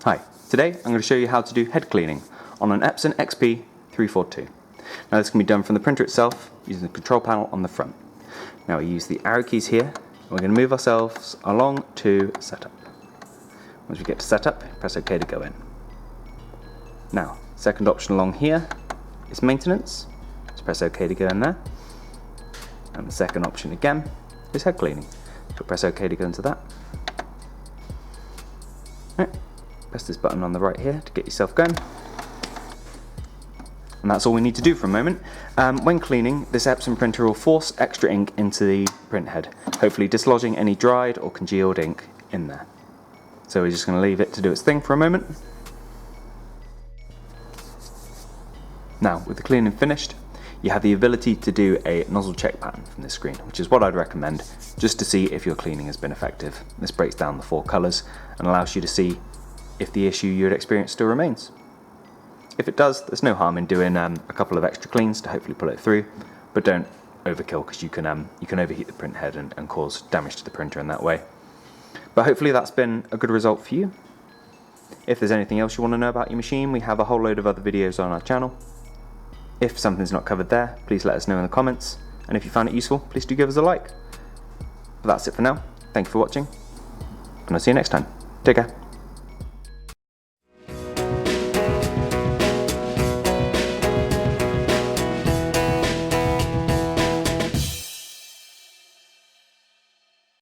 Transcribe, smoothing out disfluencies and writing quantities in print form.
Hi, today I'm going to show you how to do head cleaning on an Epson XP-342. Now this can be done from the printer itself using the control panel on the front. Now we use the arrow keys here, and we're going to move ourselves along to setup. Once we get to setup, press OK to go in. Now, second option along here is maintenance, so press OK to go in there. And the second option again is head cleaning, so press OK to go into that. Right. Press this button on the right here to get yourself going. And that's all we need to do for a moment. When cleaning, this Epson printer will force extra ink into the print head, hopefully dislodging any dried or congealed ink in there. So we're just going to leave it to do its thing for a moment. Now, with the cleaning finished, you have the ability to do a nozzle check pattern from this screen, which is what I'd recommend, just to see if your cleaning has been effective. This breaks down the 4 colours and allows you to see if the issue you had experienced still remains. If it does, there's no harm in doing a couple of extra cleans to hopefully pull it through, but don't overkill, because you can overheat the print head and cause damage to the printer in that way. But hopefully that's been a good result for you. If there's anything else you want to know about your machine, we have a whole load of other videos on our channel. If something's not covered there, please let us know in the comments, and if you found it useful, please do give us a like. But that's it for now. Thank you for watching, and I'll see you next time. Take care.